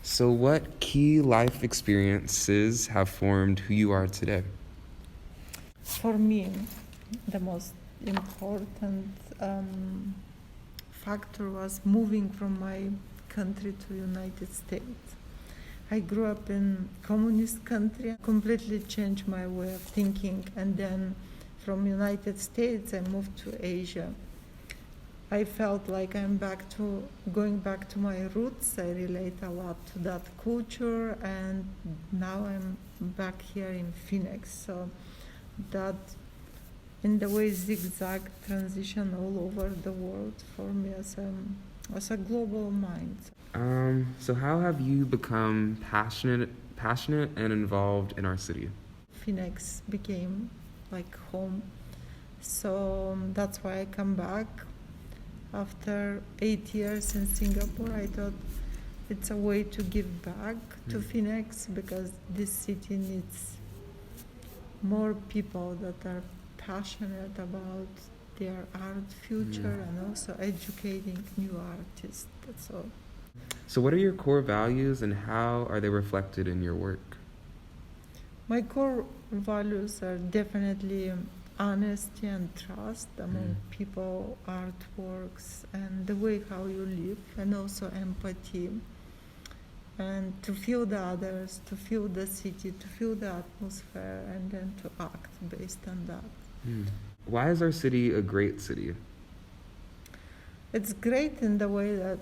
So, what key life experiences have formed who you are today? For me, the most important factor was moving from my country to United States. I grew up in communist country, completely changed my way of thinking, and then from United States I moved to Asia. I felt like going back to my roots. I relate a lot to that culture, and now I'm back here in Phoenix. So that, in the way, zigzag transition all over the world for me as a global mind. So how have you become passionate and involved in our city? Phoenix became like home, so that's why I come back. After 8 years in Singapore, I thought it's a way to give back to Phoenix, because this city needs more people that are passionate about their art future and also educating new artists. That's all. So what are your core values and how are they reflected in your work? My core values are definitely honesty and trust among people, artworks, and the way how you live, and also empathy, and to feel the others, to feel the city, to feel the atmosphere, and then to act based on that. Why is our city a great city? It's great in the way that,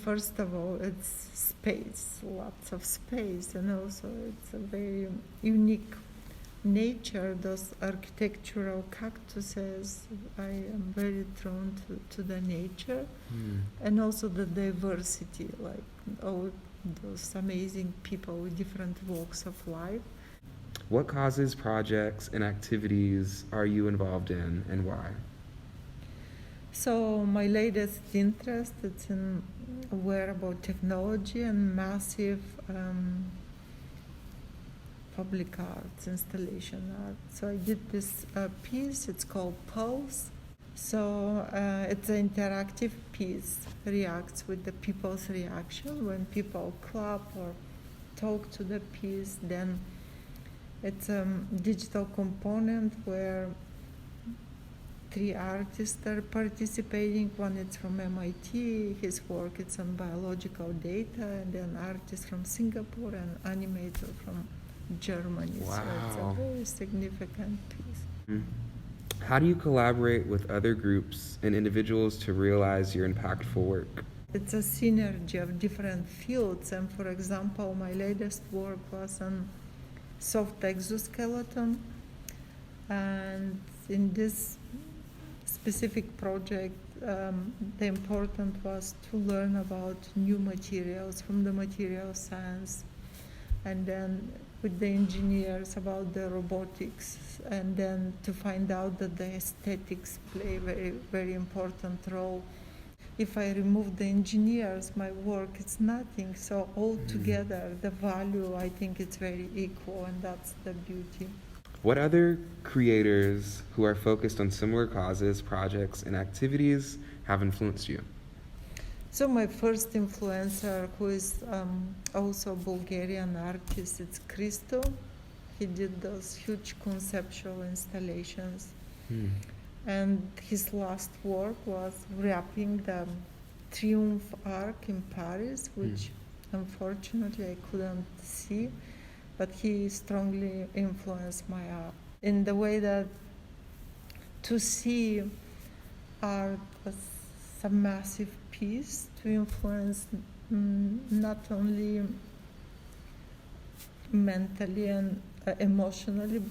first of all, it's space, lots of space, and also it's a very unique nature, those architectural cactuses. I am very drawn to the nature, and also the diversity, like all those amazing people with different walks of life. What causes, projects, and activities are you involved in, and why? So my latest interest is in wearable technology and massive public arts, installation art. So I did this piece, it's called Pulse. So it's an interactive piece, reacts with the people's reaction. When people clap or talk to the piece, then it's a digital component where 3 artists are participating. One is from MIT, his work is on biological data, and then artist from Singapore and animator from Germany. Wow. So it's a very significant piece. How do you collaborate with other groups and individuals to realize your impactful work? It's a synergy of different fields, and for example, my latest work was on soft exoskeleton, and in this specific project, the important was to learn about new materials from the material science, and then with the engineers about the robotics, and then to find out that the aesthetics play a very, very important role. If I remove the engineers, my work is nothing. So all together, the value, I think it's very equal, and that's the beauty. What other creators who are focused on similar causes, projects, and activities have influenced you? So my first influencer, who is also a Bulgarian artist, it's Christo. He did those huge conceptual installations. And his last work was wrapping the Triumph Arc in Paris, which unfortunately I couldn't see, but he strongly influenced my art in the way that to see art as a massive piece to influence not only mentally and emotionally,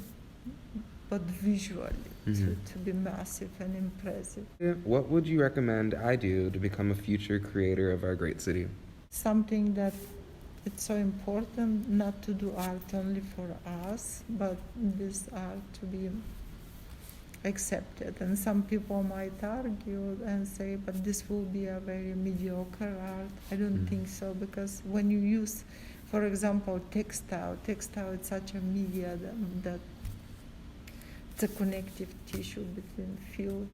but visually, to be massive and impressive. What would you recommend I do to become a future creator of our great city? Something that it's so important, not to do art only for us, but this art to be accepted. And some people might argue and say, but this will be a very mediocre art. I don't think so, because when you use, for example, textile is such a media that it's a connective tissue between field